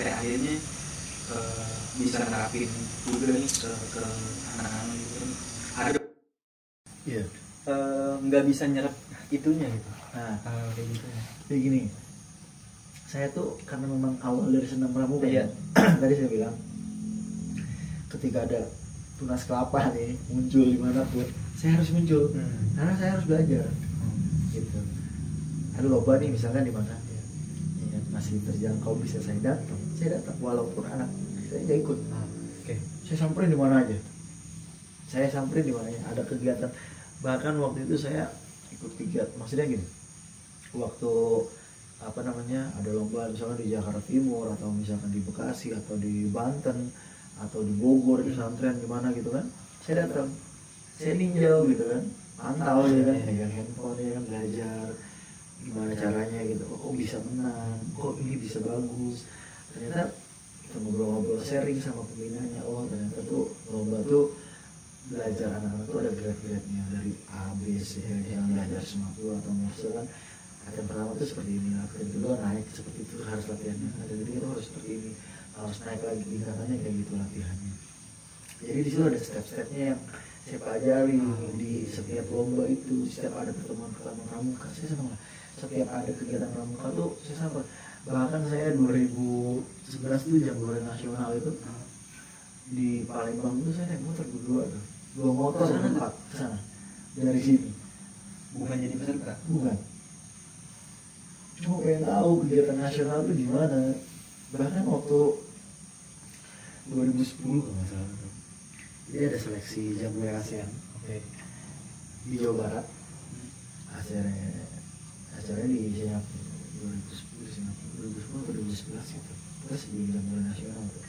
sampai akhirnya bisa nerapin juga nih ke anak-anak gitu kan. Ada Iya. Nggak bisa nyerap itunya gitu. Nah, kayak gitu ya. jadi gini, saya tuh karena memang awal dari senam pramuka Iya. Tadi saya bilang ketika ada tunas kelapa nih muncul dimanapun, saya harus muncul karena saya harus belajar gitu. Ada lomba nih misalkan di mana ya, masih terjangkau bisa saya datang walaupun anak saya nggak ikut. Saya samperin di mana aja, ada kegiatan. Bahkan waktu itu saya ikut kegiatan, maksudnya gini, waktu ada lomba misalkan di Jakarta Timur atau misalkan di Bekasi atau di Banten atau di Bogor di pesantren di mana gitu kan, saya datang, saya ninjau gitu kan, pantau ya kan, pegang handphone ya kan, belajar gimana caranya gitu, kok bisa menang, kok ini bisa bagus. Ternyata kita ngobrol-ngobrol sharing sama pembinanya, oh ternyata tuh lomba tuh belajar anak-anak tuh ada grade-grade-nya dari A, B, C, yang belajar semampu atau maksud kan. Latihan pertama tuh seperti ini, latihan kedua naik seperti itu harus latihannya, latihan ketiga itu harus seperti ini, harus naik lagi tingkatannya kayak gitu latihannya. Jadi di situ ada step-stepnya yang saya pelajari di setiap lomba itu, setiap ada pertemuan pramuka, saya sama setiap ada kegiatan pramuka tuh saya sama. Bahkan saya 2011 tuh Jambore Nasional itu di Palembang itu saya naik motor berdua tuh, 2 motor berempat ke sana dari sini. Bukan jadi peserta? Bukan. Cuma pengen tahu kegiatan nasional itu gimana. Bahkan waktu 2010 kalau nggak salah, dia ada seleksi Jambore ASEAN di Jawa Barat. Acaranya di Singapura 2010 di Singapura 2010 atau 2011 gitu. Terus di Jambore Nasional tuh.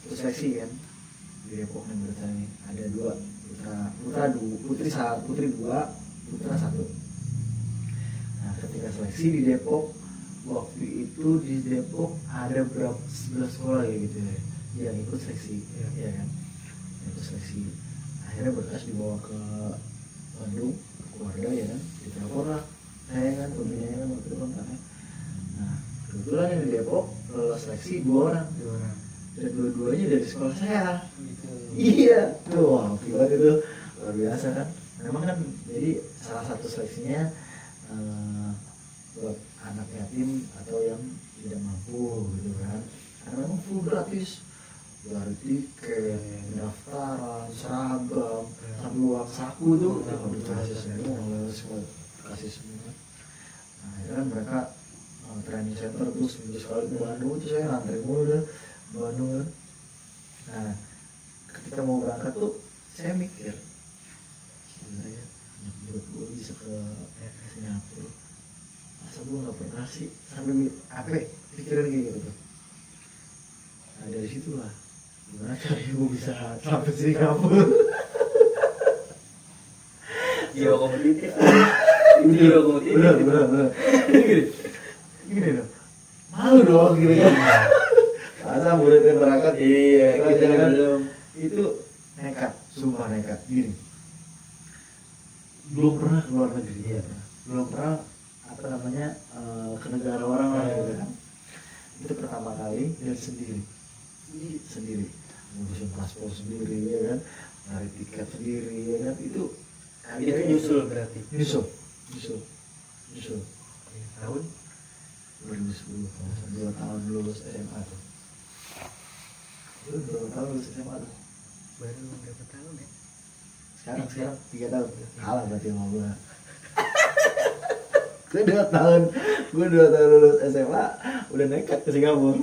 Terus seleksi kan di Depok nih menurut saya nih ada 2 putri 2 putra 1. Nah ketika seleksi di Depok waktu itu di Depok ada berapa 11 sekolah ya gitu ya yang ikut seleksi ya kan, ikut seleksi. Akhirnya berkas dibawa ke Bandung ke keluarga ya kan, ditelepon lah saya kan pembinanya kan waktu itu kan. Nah kebetulan yang di Depok lolos seleksi 2 orang dan dua-duanya dari sekolah saya gitu. Iya tuh, wah gila itu luar biasa kan. Memang kan jadi salah satu seleksinya buat anak yatim atau yang tidak mampu gitu kan, karena memang full gratis dari tiket, pendaftaran, seragam, sampai uang saku tuh dikasih semua, kasih semua. Nah akhirnya mereka training center terus minggu sekali ke Bandung, itu saya ngantri mulu deh Bandung kan. Nah ketika mau berangkat tuh saya mikir gila ya, menurut gue bisa ke Singapura, masa gue gak pernah sih sampai pikiran kayak gitu tuh. Nah dari situlah gimana caranya gue bisa sampai Singapura. Jiwa kompetitif. Jiwa kompetitif. Bener. Gini dong, malu dong gitu kan. Masa muridnya berangkat, kita kan itu nekat, sumpah nekat. Gini, belum pernah ke luar negeri ya, belum pernah ke negara orang lah gitu kan. Itu pertama kali dan sendiri ngurusin paspor sendiri ya kan, cari tiket sendiri ya kan. Itu nyusul berarti? Nyusul Tahun? 2010, 2 tahun lulus SMA tuh. Lu 2 tahun lulus SMA tuh? Baru berapa tahun ya? Sekarang 3 tahun. Kalah berarti sama gue. Gue 2 tahun lulus SMA udah nekat ke Singapura.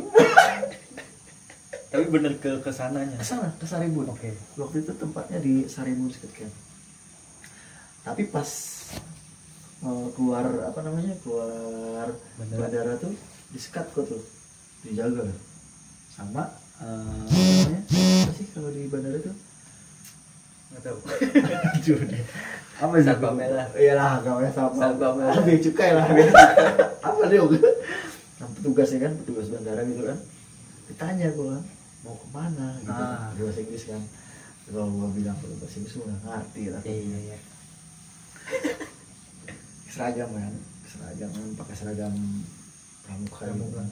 Tapi bener ke sananya? Ke Saribun. Waktu itu tempatnya di Saribun Skate Camp. Tapi pas keluar bandara tuh disekat kok tuh, dijaga sama apa sih kalau di bandara tuh nggak tahu. Apa sih? Satpam merah. Iyalah, namanya satpam merah. Bea cukai lah. Apa dia? Nah, petugasnya kan, petugas bandara gitu kan. Ditanya gue mau kemana gitu. Bahasa Inggris kan. Kalau gue bilang bahasa Inggris gue nggak ngerti. Iya. Seragam kan, pakai seragam pramuka gitu kan.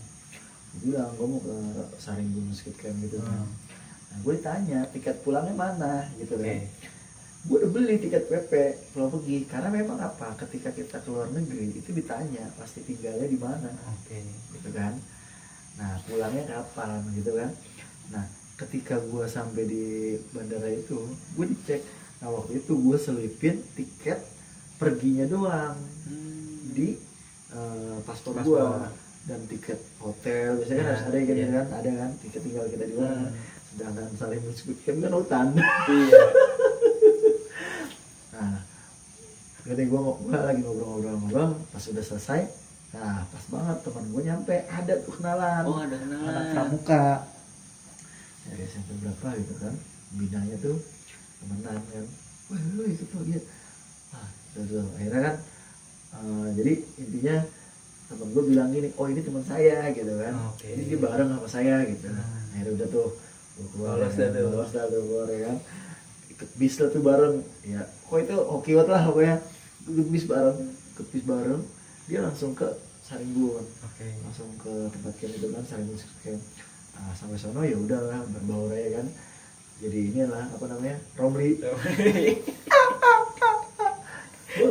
bilang gue mau ke Saringbung Skate Camp gitu kan. Nah gue ditanya tiket pulangnya mana gitu kan. Gue udah beli tiket PP pulang pergi karena memang apa, ketika kita keluar negeri itu ditanya pasti tinggalnya di mana, gitu kan. Nah pulangnya kapan gitu kan. Nah ketika gue sampai di bandara itu gue dicek. Nah waktu itu gue selipin tiket perginya doang di paspor gue dan tiket hotel biasanya kan harus ada gitu kan, ada kan tiket tinggal kita di mana. Sedangkan Saringbung Skate Camp kan hutan. Nah jadi gue lagi ngobrol pas udah selesai. Nah pas banget teman gue nyampe, ada tuh kenalan, anak pramuka dari SMP berapa gitu kan, binanya tuh temenan kan, wah lu ikut tuh dia. Nah tuh akhirnya kan jadi intinya temen gue bilang gini, oh ini teman saya gitu kan, jadi dia bareng sama saya gitu. Akhirnya udah tuh gue keluar, lolos dah keluar ya kan, ikut bis lah tuh bareng ya, kok itu oke banget lah pokoknya. Ikut bis bareng dia langsung ke Saringbung, langsung ke tempat camp itu kan, Saringbung Skate Camp. Nah sampai sono ya udah lah berbaur ya kan, jadi inilah apa namanya, Romli. Gue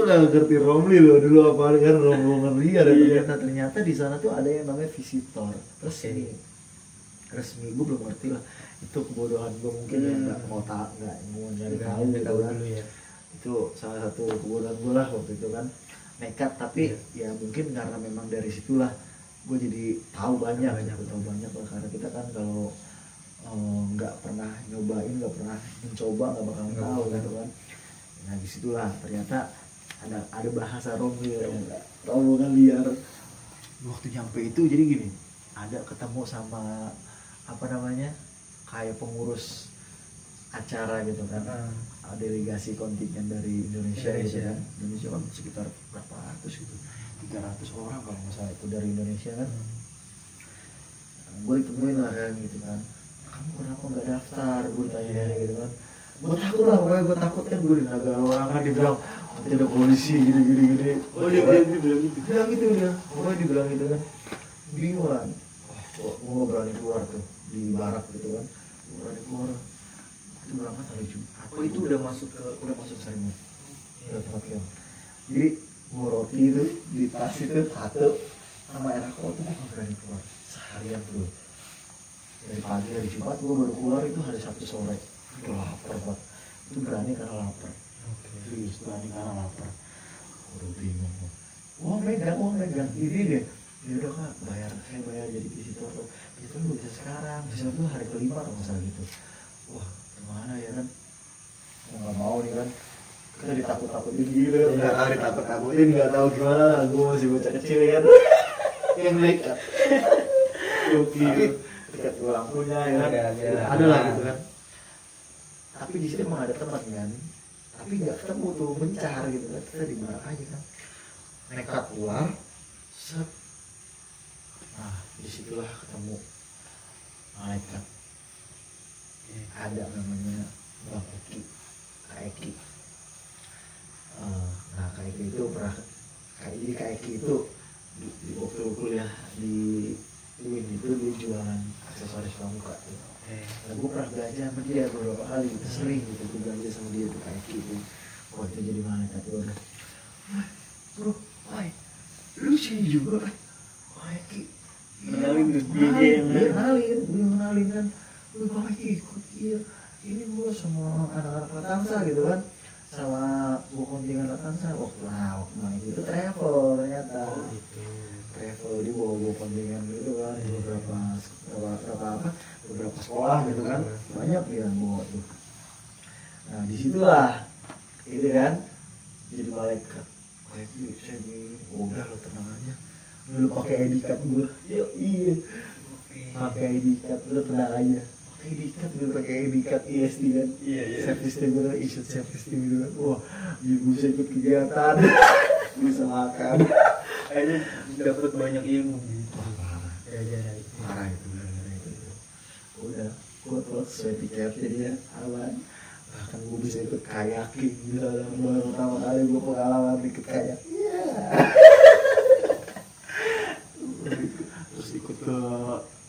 gak ngerti Romli loh dulu, apa kan rombongan liar ya. Ternyata di sana tuh ada yang namanya visitor resmi. Gue belum ngerti lah, itu kebodohan gue mungkin ya, nggak mau nyari tahu gitu kan. Itu salah satu kebodohan gue lah waktu itu kan, nekat. Tapi ya mungkin karena memang dari situlah gue jadi tahu banyak lah, karena kita kan kalau nggak pernah nyobain, nggak pernah mencoba, nggak bakal tahu gitu kan. Nah disitulah ternyata ada bahasa rombongan liar. Waktu nyampe itu jadi gini, ada ketemu sama apa namanya, kayak pengurus acara gitu kan, delegasi kontingen dari Indonesia gitu kan. Indonesia kan sekitar berapa ratus gitu, 300 orang kalau nggak salah itu dari Indonesia kan. Gue ditemuin lah kan gitu kan, kamu kenapa nggak daftar, gue tanya gitu kan. Gue takut lah, pokoknya gue takut kan, gue di negara orang kan dibilang nanti ada polisi gini. Oh dia bilang gitu dia, pokoknya dibilang gitu kan. Bingung kan, gue gak berani keluar tuh di barak gitu kan, gue berani keluar. Itu berangkat hari Jumat. Oh itu udah masuk Saringbung, udah tempat camp. Jadi gue roti itu di tas itu satu sama air aqua tuh gue gak berani keluar seharian tuh. Dari pagi hari Jumat gue baru keluar itu hari Sabtu sore. Udah lapar banget, itu berani karena lapar. Berani karena lapar. Udah bingung. Uang megang ini deh. Ya udah kak, saya bayar jadi visitor tuh. Itu lu bisa sekarang, visitor tuh hari kelima kalau masalah gitu. Wah gimana ya kan, nggak mau nih kan, kita ditakut-takutin gitu kan, ditakut-takutin nggak tahu gimana. Gue masih bocah kecil kan, yang nekat. Tapi tiket pulang punya ya kan, ada lah gitu kan. Tapi di sini emang ada teman kan, tapi nggak ketemu tuh, mencar gitu kan. Kita di mana aja kan, nekat keluar, set. Nah disitulah ketemu malaikat. Ada namanya Bang Eki, Kak Eki. Nah Kak Eki itu pernah, Kak Eki itu di waktu kuliah di UIN itu dia jualan aksesoris pramuka tuh. Nah gue pernah belajar sama dia beberapa kali, itu sering gitu gue belajar sama dia tuh Kak Eki itu. Wah itu jadi malaikat tuh udah. Bro, lu sini juga kan? Kak Eki kenalin kan. Lu Kak Eki ikut, iya. Ini gue sama anak-anak Latansa gitu kan, sama gue kontingen Latansa. Waktu itu travel ternyata. Travel dia bawa kontingen gitu kan, beberapa sekolah gitu kan, banyak dia bawa tuh. Nah disitulah gitu kan, jadi malaikat. Saya udah lo tenang aja, lu pakai ID card gue. Iya pakai ID card, lu tenang aja. Pakai ID card ISD kan, safety system gue, issue safety system gitu kan. Wah bisa ikut kegiatan, bisa makan, kayaknya dapat banyak ilmu gitu. Parah itu. Udah gue telah sesuai tiket jadinya aman. Bahkan gue bisa ikut kayaking gitu. Baru pertama kali gue pengalaman ikut kayak ke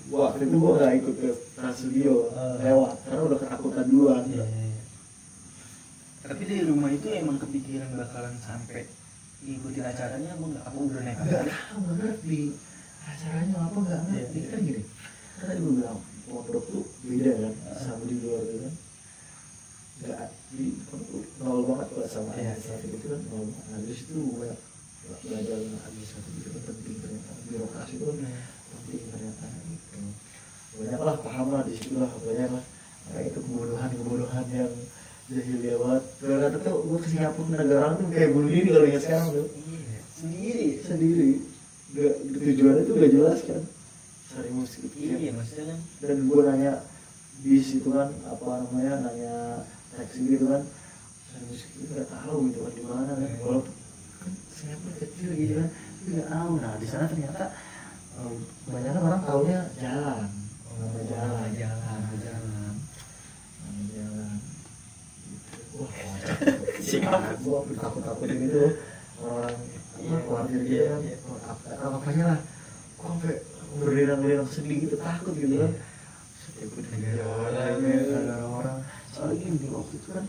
waktu itu gue nggak ikut ke Trans Studio lewat karena udah ketakutan duluan. Tapi di rumah itu emang kepikiran bakalan sampai ngikutin acaranya apa udah naik nggak tahu, nggak ngerti acaranya apa, nggak ngerti. Kan gini, kan tadi gue bilang pondok tuh beda kan sama di luar itu kan, nggak di pondok tuh nol banget kalau sama administratif itu kan nol banget. Nah dari situ gue belajar administratif itu kan penting ternyata, birokrasi itu kan penting ternyata gitu. Banyak lah, paham lah di situ lah, banyak lah kayak itu kebodohan yang jahil lewat. Ternyata tuh gue ke Singapura, negara orang tuh kayak bunuh diri kalau ingat sekarang tuh. Sendiri gak, tujuannya tuh gak jelas kan, cari musik gitu. Maksudnya kan. Dan gue nanya bis itu kan apa namanya, nanya taksi gitu kan, cari musik itu gak tahu gitu kan di mana kan. Walaupun kan Singapura kecil gitu kan, tapi gak tahu. Nah di sana ternyata banyak kan orang taunya jalan. Jalan. Wah, kocak. Gue takut-takutin gitu orang keluarga gitu kan, apanya lah. Gue sampai berdiri-diri sedih gitu, takut gitu kan. Ikut negara orang. Soalnya gini, di waktu itu kan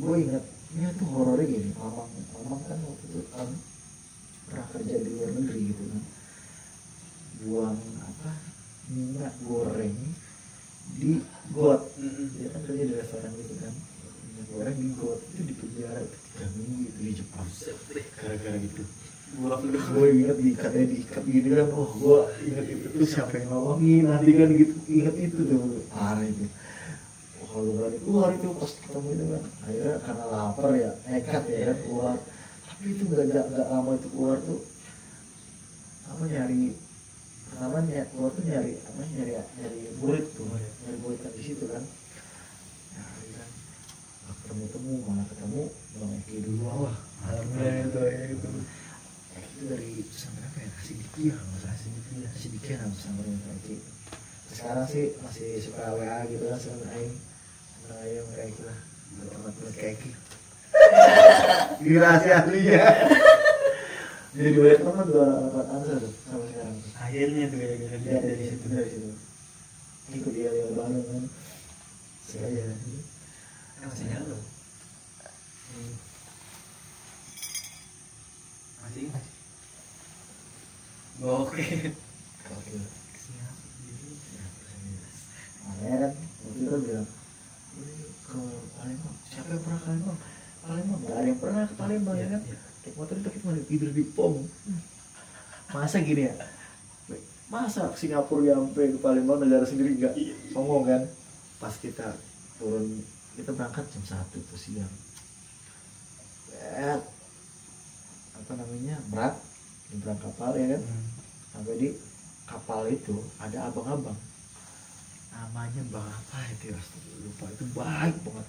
gue ingatnya tuh horornya gini. Mamang kan waktu itu kan pernah kerja di luar negeri gitu kan, buang minyak goreng di got. Dia kan kerja di restoran gitu kan, minyak goreng di got itu di penjara 3 minggu itu di Jepang gara-gara gitu. Gue inget diikat gini kan, gue inget itu siapa yang nolongin nanti kan gitu, inget itu tuh parah itu. Kalau berani keluar itu pas ketemu itu kan, akhirnya karena lapar ya nekat ya kan keluar. Tapi itu nggak lama itu keluar tuh nyari pertama keluar tuh nyari murid tuh, nyari murid kan di situ kan. Nyari kan ketemu malah ketemu Bang Eki dulu. Wah alhamdulillah itu dari pesantren apa ya, Sidikiah nama pesantren Bang Eki. Sekarang sih masih suka WA gitu kan sama Aing kayak gitu lah, teman-teman kayak gitu. Gila sih aslinya. Jadi banyak teman tuh anak Ansar tuh sampai sekarang. Akhirnya tuh gara-gara dia dari situ. Ikut dia bareng kan. Saya masih nyala. Masih. Oke. Siap. Makanya kan waktu itu bilang ke Palembang, siapa yang pernah ke Palembang? Gak ada yang pernah ke Palembang ya kan. Naik motor itu kita tidur di pom. Masa gini ya, masa Singapura sampai ke Palembang negara sendiri gak songong kan. Pas kita turun, kita berangkat jam 1 tuh siang, berat nyebrang kapal ya kan. Sampai di kapal itu ada abang-abang, namanya Bang apa itu ya, lupa, itu baik banget.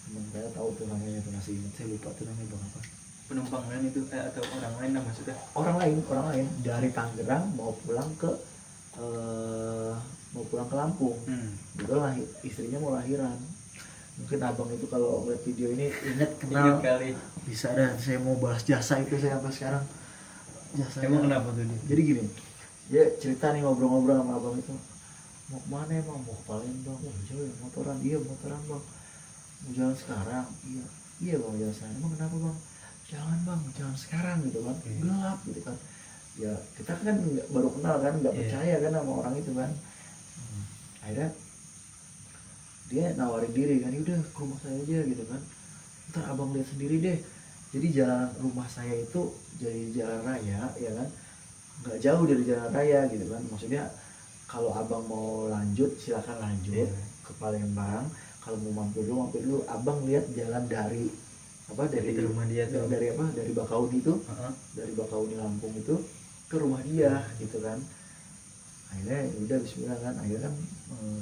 Temen saya tahu tuh namanya tuh, masih ingat, saya lupa tuh namanya Bang apa. Penumpang lain itu atau orang lain lah maksudnya? Orang lain dari Tangerang mau pulang ke Lampung. Juga istrinya mau lahiran. Mungkin abang itu kalau lihat video ini ingat kenal kali. Bisa dah, saya mau bahas jasa itu saya sampai sekarang. Jasanya. Emang kenapa tuh dia? Jadi gini, dia cerita nih ngobrol-ngobrol sama abang itu. Mau kemana emang? Mau ke Palembang. Oh jauh ya, motoran bang. Mau jalan sekarang? Iya bang, jalan sekarang. Emang kenapa bang? Jangan bang, jangan sekarang gitu kan, gelap gitu kan. Ya kita kan baru kenal kan, nggak percaya kan sama orang itu kan. Akhirnya dia nawarin diri kan, udah ke rumah saya aja gitu kan, ntar abang lihat sendiri deh. Jadi jalan rumah saya itu jadi jalan raya ya kan, nggak jauh dari jalan raya gitu kan. Maksudnya kalau abang mau lanjut silakan lanjut ke Palembang. Kalau mau mampir dulu, abang lihat jalan dari rumah dia tuh, dari Bakauni itu, dari Bakauni Lampung itu ke rumah dia gitu kan. Akhirnya udah bismillah kan, akhirnya kan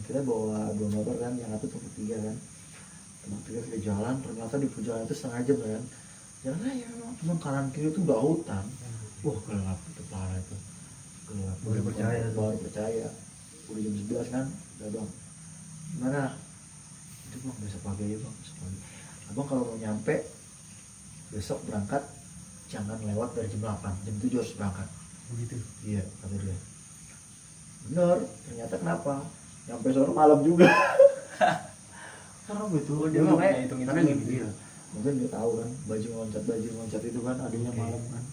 kita bawa 2 motor kan, yang satu tempat 3 kan, tempat 3 kita jalan. Ternyata di perjalanan itu setengah jam kan, jalan raya memang, cuma kanan kiri itu nggak hutan. Wah gelap itu, parah itu gelap. Baru percaya udah jam 11 kan, udah bang gimana itu bang, besok pagi aja bang, besok pagi. Abang kalau mau nyampe besok berangkat jangan lewat dari jam 8, jam 7 harus berangkat. Begitu? Iya kata dia. bener, ternyata kenapa nyampe sore malam juga. Karena betul dia dulu makanya karena gini dia mungkin dia tahu kan baju loncat itu kan adanya malam kan,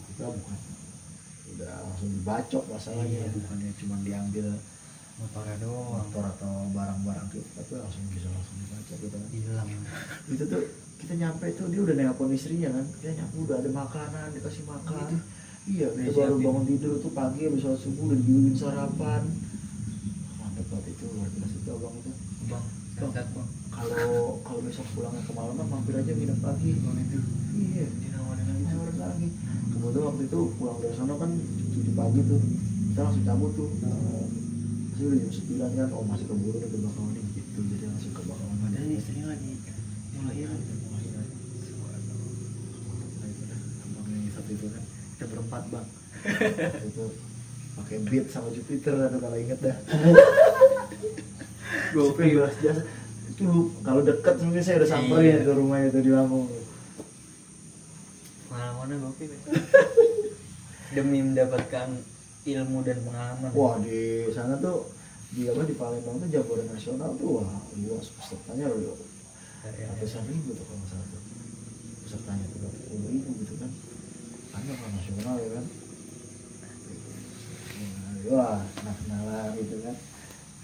kita bukan udah langsung dibacok masalahnya, bukannya cuma diambil motornya doang, motor atau barang-barang gitu, tapi langsung dibacok gitu kan, hilang. itu tuh kita nyampe tuh dia udah nelpon istrinya kan, kita nyampe udah ada makanan dikasih makan gitu. Iya kita baru bangun tidur tuh pagi habis sholat subuh udah dibikin sarapan, mantep banget itu, luar biasa itu abang itu. Bang, kalau besok pulangnya kemalaman mampir aja nginep lagi. Iya, dinawarin lagi. Kemudian waktu itu pulang dari sana kan 7 pagi tuh, kita langsung cabut tuh. Masih udah jam 9 kan, oh masih keburu udah ke Bakauheni gitu, jadi langsung ke Bakauheni. Padahal istrinya lagi melahiran. Abang yang satu itu kan, kita berempat bang. Itu pakai Beat sama Jupiter atau kalau inget dah. Gopil belas jasa itu kalau dekat mungkin saya udah samperin ke rumahnya itu di Lampung. Pengalamannya gokil ya. Demi mendapatkan ilmu dan pengalaman. Wah di sana tuh di Palembang tuh Jambore Nasional tuh wah luas pesertanya loh, ratusan ribu tuh kalau nggak salah tuh pesertanya tuh 20.000 gitu kan, ada kan nasional ya kan. Wah kenalan gitu kan,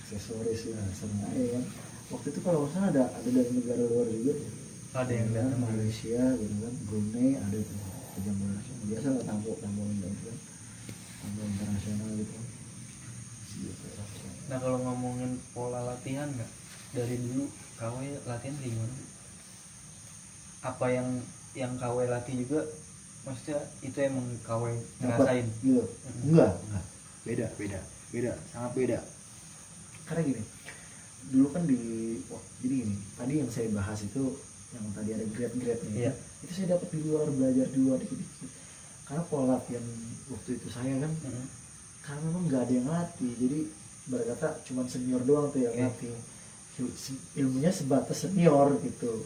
aksesoris ya seneng aja kan. Waktu itu kalau nggak salah ada dari negara luar juga, ada yang datang Malaysia gitu kan, Brunei ada tuh Jambore Nasional, biasa lah tamu gitu kan, tamu internasional gitu. Nah kalau ngomongin pola latihan nggak dari dulu KW latihan kayak gimana? Apa yang KW latih juga, maksudnya itu emang KW ngerasain? Gitu. Enggak, beda, sangat beda. Karena gini, dulu kan jadi gini, tadi yang saya bahas itu yang tadi ada grade-grade-nya, itu saya dapat di luar, belajar di luar dikit-dikit. Karena pola latihan waktu itu saya kan, karena memang nggak ada yang latih, jadi berkata cuma senior doang tuh yang latih. Ilmunya sebatas senior gitu,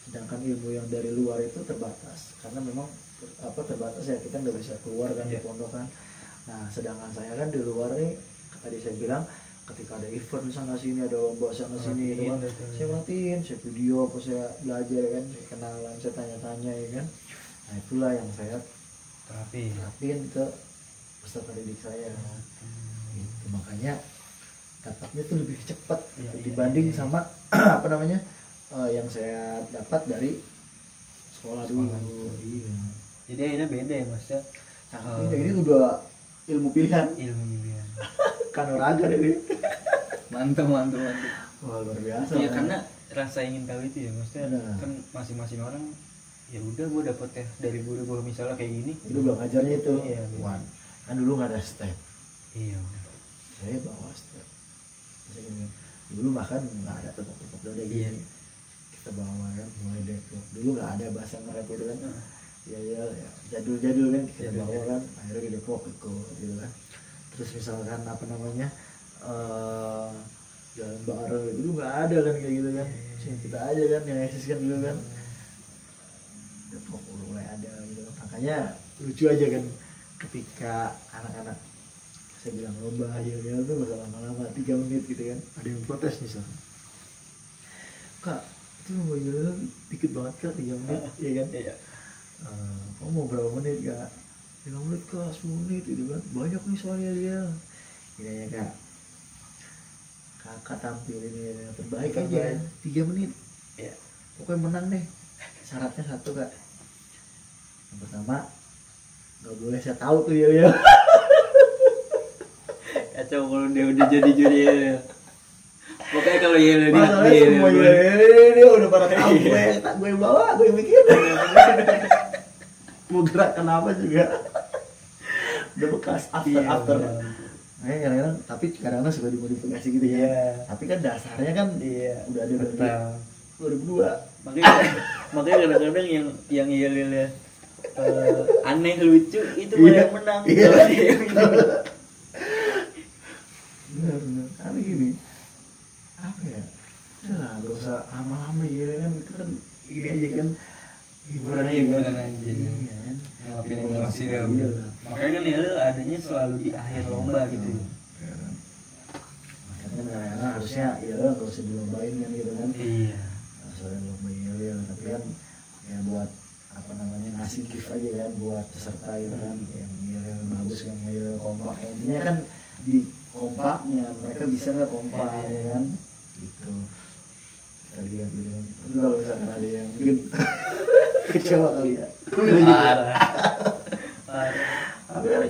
sedangkan ilmu yang dari luar itu terbatas, karena memang terbatas ya, kita nggak bisa keluar kan di pondok kan. Nah sedangkan saya kan di luar nih, tadi saya bilang ketika ada event sana sini, ada lomba sana sini gitu kan, saya latihin, saya video apa saya belajar kan, saya kenalan, saya tanya-tanya ya kan. Nah itulah yang saya terapin ke peserta didik saya. Gitu. Makanya dapatnya tuh lebih cepat dibanding sama yang saya dapat dari sekolah dulu. Iya. Jadi akhirnya beda ya mas ya. Ini udah ilmu pilihan. Kan olahraga deh. Mantap. Wah luar biasa. Iya karena rasa ingin tahu itu ya maksudnya. Kan masing-masing orang ya udah gue dapet ya dari guru gue misalnya kayak gini. Itu belum ngajarnya itu. Iya. Kan dulu nggak ada step. Iya. Saya bawa step. Dulu bahkan nggak ada tepuk-tepuk dada gitu. Iya. Kita bawa kan mulai deadlock. Dulu nggak ada bahasa nge-rap itu kan. Ya jadul kan kita bawa kan. Akhirnya di deadlock gitu kan. Terus misalkan jalan bareng itu dulu nggak ada kan kayak gitu kan. Kita aja kan yang eksis kan dulu kan. Deadlock mulai ada gitu. Makanya lucu aja kan ketika anak-anak saya bilang lomba yel-yel tuh gak lama-lama 3 menit gitu kan, ada yang protes misalnya, kak itu lomba yel-yel dikit banget kak 3 menit ya kan, kamu mau berapa menit kak, 5 menit kak, 10 menit gitu kan, banyak nih soalnya yel-yel gini ya kak, kakak tampilin yang terbaik aja 3 menit ya, pokoknya menang deh, syaratnya 1 kak, yang pertama gak boleh saya tahu tuh yel-yel. Kacau kalau dia udah jadi juri ya. Pokoknya kalau yel dia semua yel dia udah pada tahu gue bawa, gue mikir mau gerak kenapa juga udah bekas after. Nah kadang-kadang tapi kadang-kadang suka dimodifikasi gitu ya. Tapi kan dasarnya kan udah ada dari 2002. Makanya kadang-kadang yang yel-yelnya aneh lucu itu malah yang menang. Benar. Tapi gini, apa ya? Udah gak usah lama-lama ya kan, itu kan ini aja kan hiburan aja kan. Makanya kan ya adanya selalu di akhir lomba gitu. Ya kan? Makanya kadang-kadang harusnya ya lo nggak usah dilombain kan gitu kan. Iya. Soalnya lomba ya, tapi kan ya buat apa namanya ngasih gift aja kan buat peserta gitu kan, yang yang bagus kan, yang kompak. Intinya kan di kompaknya mereka bisa nggak kompak ya kan gitu. Kita lihat gitu kan. Tapi kalau misalkan ada yang mungkin kecewa kali ya. Parah. Tapi kan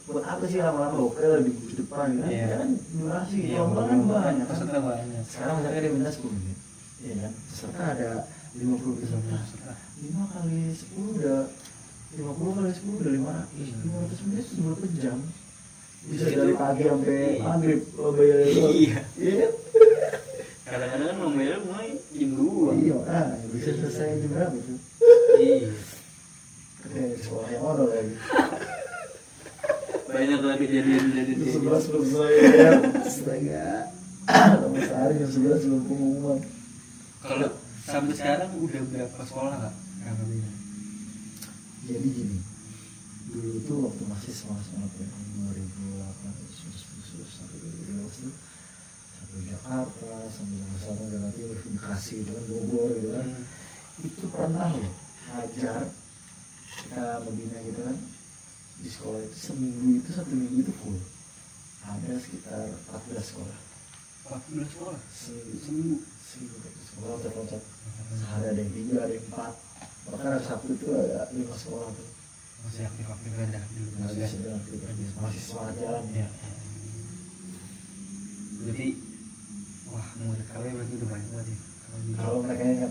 buat apa sih lama-lama hotel di depan kan? Iya. Ya kan durasi Iya, lomba kan banyak kan. peserta banyak. Sekarang misalnya dia minta 10 menit, ya kan? Peserta ada 50 peserta. 5 kali 10 udah 50 kali 10 udah 500 menit itu berapa jam? Bisa Itu, dari pagi sampai iya. maghrib lomba ya. Iya. Iya. Kadang-kadang kan lombanya mulai jam 2. Iya, bisa selesai jam berapa itu? Iya. Kayak sekolah yang ono lagi. Banyak lah kejadian Jam di 11 selesai ya. Astaga. Lama sehari jam 11 sebelum pengumuman. Kalau sampai sekarang udah berapa sekolah kak? Jadi gini, dulu tuh waktu masih semangat ya, 2008 sampai 2012 tuh sampai Jakarta, sampai Jakarta, Jawa Timur, Bekasi itu kan, Bogor gitu kan, itu pernah loh ngajar kita membina gitu kan di sekolah itu seminggu itu satu minggu itu full, ada sekitar 14 sekolah. 14 sekolah? Seminggu sekolah terloncat, ada yang 3, ada yang 4, bahkan hari Sabtu itu ada 5 sekolah tuh. Masih aktif-aktif ada dulu. Masih sedang aktif, masih semangat jalan ya. Jadi wah murid KW berarti udah banyak banget ya. Kalau mereka ingat,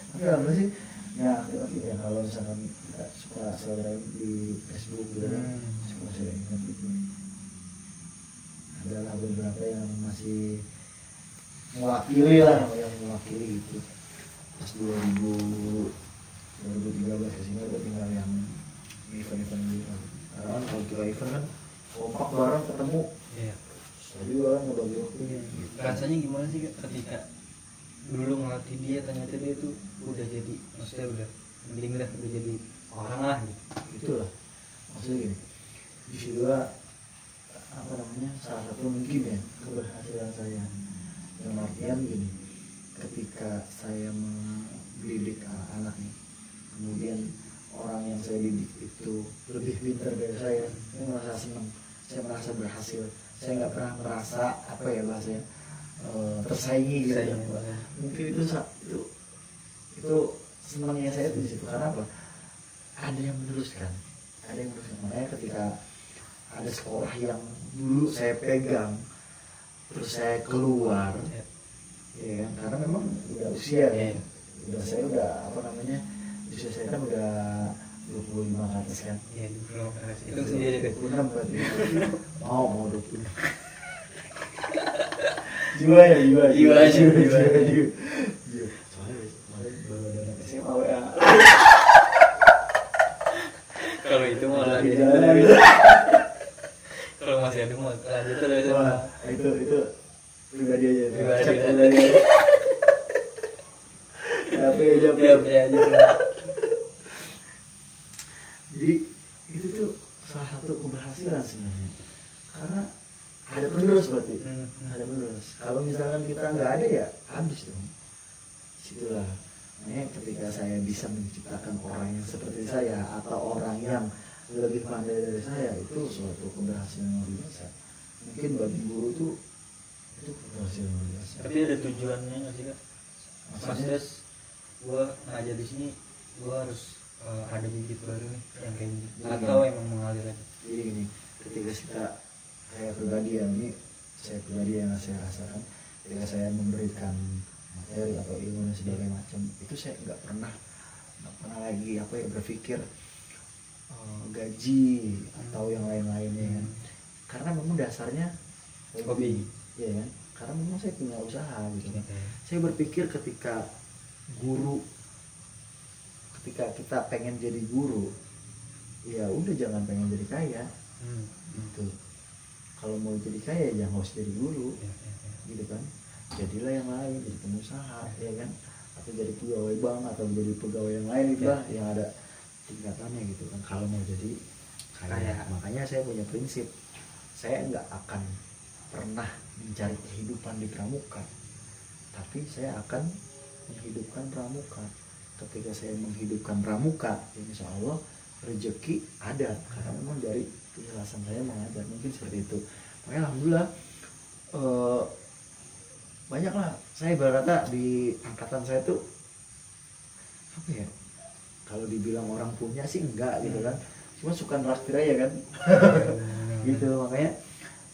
tapi apa sih? Ya, tapi ya kalau misalkan kita suka selebgram di Facebook gitu kan, suka saya ingat gitu. Adalah beberapa yang masih mewakili lah, yang mewakili gitu. Pas 2013 kesini udah tinggal yang event-event gitu. Karena kan kalau kita event kan kompak bareng ketemu. Iya. Jadi orang udah waktunya. Rasanya gimana sih Kak, ketika dulu ngelatih dia ternyata dia tuh udah jadi, maksudnya udah mending udah jadi orang lah gitu. Itulah maksudnya gini, di situ lah apa namanya salah satu mungkin ya keberhasilan saya, dalam artian gini, ketika saya mendidik anak nih, kemudian orang yang saya didik itu lebih pintar dari saya merasa senang, saya merasa berhasil, saya nggak pernah merasa apa ya bahasanya tersaingi gitu. Mungkin itu senangnya saya tuh di situ. Karena apa? Ada yang meneruskan. Makanya ketika ada sekolah yang dulu saya pegang, terus saya keluar, ya kan? Karena memang udah usia kan, saya udah apa namanya, usia saya kan udah 25 ke atas kan. Iya, 25 ke atas. Itu sendiri deh. 26 berarti. Mau 26. Jiwa. Soalnya baru ada anak SMA ya. Kalau itu malah kalau masih ada mau lanjut terus. Wah, itu pribadi aja. Pribadi. Tapi aja. Jadi itu tuh salah satu keberhasilan sebenarnya. Karena ada penerus berarti. Ada penerus. Kalau misalkan kita nggak ada ya habis dong. Situlah. Makanya ketika saya bisa menciptakan orang yang seperti saya atau orang yang lebih pandai dari saya, itu suatu keberhasilan luar biasa. Mungkin bagi guru itu keberhasilan luar biasa. Tapi ada tujuannya nggak sih Kak? Maksudnya gue ngajar di sini gue harus ada bibit baru nih yang kayak gini, atau emang mengalir aja? Jadi gini, ketika saya pribadi ya, ini saya pribadi yang saya rasakan, ketika saya memberikan materi atau ilmu dan sebagainya macam, itu saya nggak pernah lagi apa ya berpikir gaji atau yang lain-lainnya kan. Karena memang dasarnya hobi, ya kan. Karena memang saya punya usaha gitu kan. Saya berpikir ketika kita pengen jadi guru, ya udah jangan pengen jadi kaya, gitu. Kalau mau jadi kaya jangan harus jadi guru, gitu kan. Jadilah yang lain, jadi pengusaha, ya kan. Atau jadi pegawai bank atau jadi pegawai yang lain itu lah, yang ada tingkatannya gitu kan. Kalau mau jadi kaya. Makanya saya punya prinsip, saya nggak akan pernah mencari kehidupan di pramuka, tapi saya akan menghidupkan pramuka. Ketika saya menghidupkan pramuka, insya Allah rezeki ada, karena memang dari penjelasan saya mengajar, mungkin seperti itu. Makanya alhamdulillah banyak lah, saya berkata di angkatan saya tuh apa ya, kalau dibilang orang punya sih enggak gitu kan, cuma suka nraktir aja kan. Gitu, makanya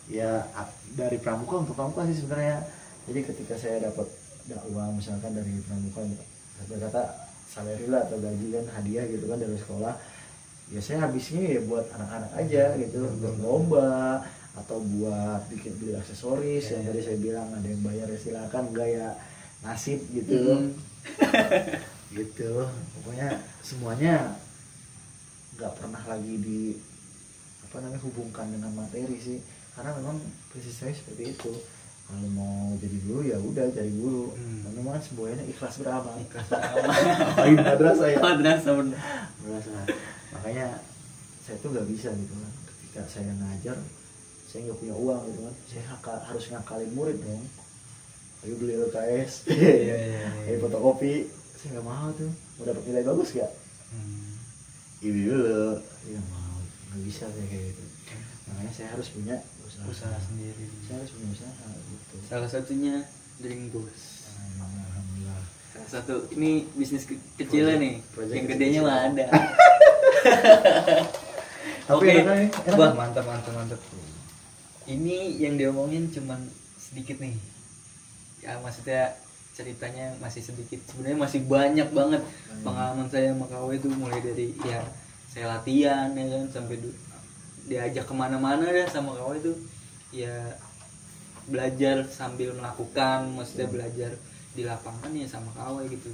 ya dari pramuka untuk pramuka sih sebenarnya. Jadi ketika saya dapat uang misalkan dari pramuka, berkata salary lah atau gaji kan, hadiah gitu kan dari sekolah, ya saya habisnya ya buat anak-anak aja gitu, buat lomba atau buat bikin beli aksesoris yang tadi saya bilang, ada yang bayar ya silakan, enggak ya nasib gitu. Gitu, pokoknya semuanya nggak pernah lagi di hubungkan dengan materi sih, karena memang prinsip saya seperti itu. Kalau mau jadi guru ya udah jadi guru, memang semuanya ikhlas beramal. Lain madrasah ya. Madrasah. Makanya saya tuh nggak bisa gitu kan, ketika saya ngajar saya nggak punya uang gitu kan, saya harus ngakalin murid dong. Ayo beli LKS, ayo fotokopi, saya nggak mau tuh. Mau dapat nilai bagus gak? Ibu dulu, ya mau, nggak bisa kayak gitu. Makanya saya harus punya usaha sendiri. Saya harus punya usaha gitu. Salah satunya Drink Bus. Alhamdulillah. Salah satu ini bisnis kecilnya nih, yang gedenya mah ada. Oke, wah mantap. Ini yang diomongin cuman sedikit nih. Ya maksudnya ceritanya masih sedikit, sebenarnya masih banyak banget pengalaman saya sama KW itu, mulai dari ya saya latihan ya kan, sampai diajak kemana-mana deh sama KW itu, ya belajar sambil melakukan, maksudnya belajar di lapangan ya sama KW gitu.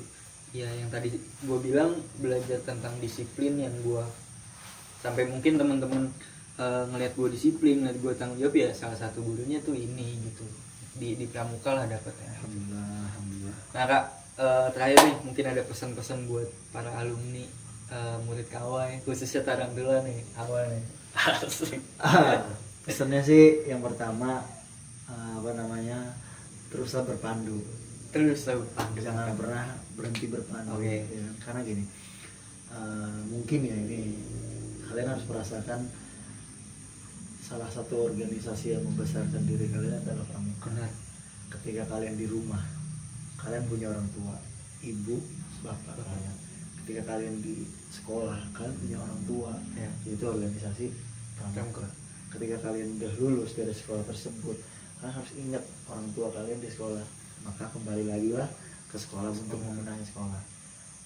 Ya yang tadi gue bilang, belajar tentang disiplin yang gue sampai mungkin teman-teman ngelihat gue disiplin, ngelihat gue tanggung jawab, ya salah satu gurunya tuh ini gitu, di pramuka lah dapetnya. Alhamdulillah. Nah Kak, terakhir nih mungkin ada pesan-pesan buat para alumni murid KW, khususnya tarantula nih awal nih. Asik. Pesannya sih yang pertama teruslah berpandu. Jangan pernah berhenti berpandu. Okay. Ya, karena gini, mungkin ya ini kalian harus merasakan salah satu organisasi yang membesarkan diri kalian adalah pramuka. Ketika kalian di rumah, kalian punya orang tua, ibu, bapak kalian. Ketika kalian di sekolah, kalian punya orang tua, itu organisasi pramuka. Ketika kalian udah lulus dari sekolah tersebut, kalian harus ingat orang tua kalian di sekolah. Maka kembali lagi lah ke sekolah untuk membenahi sekolah,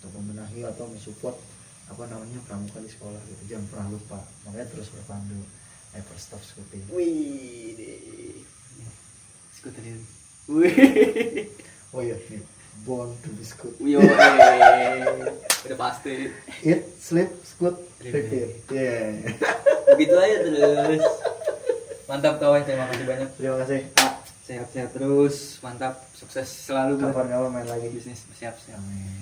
untuk membenahi atau mensupport pramuka di sekolah gitu. Jangan pernah lupa, makanya terus berpandu. Never stop scouting. Wih, scouting. Oh iya, born to be scout. Udah pasti. Eat, sleep, scout, repeat. Yeah. Begitu aja terus. Mantap kawan, terima kasih banyak. Terima kasih. Sehat-sehat terus, mantap, sukses selalu. Kapan main lagi bisnis, siap.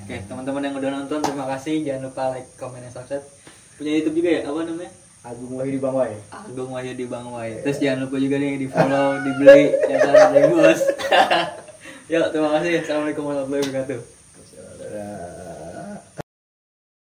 Oke, teman-teman yang udah nonton, terima kasih. Jangan lupa like, comment, dan subscribe. Punya YouTube juga ya, apa namanya? Agung Wahyu di Bangwai. Terus jangan lupa juga nih di follow, dibeli, jangan Bos. Yuk, terima kasih. Assalamualaikum warahmatullahi wabarakatuh.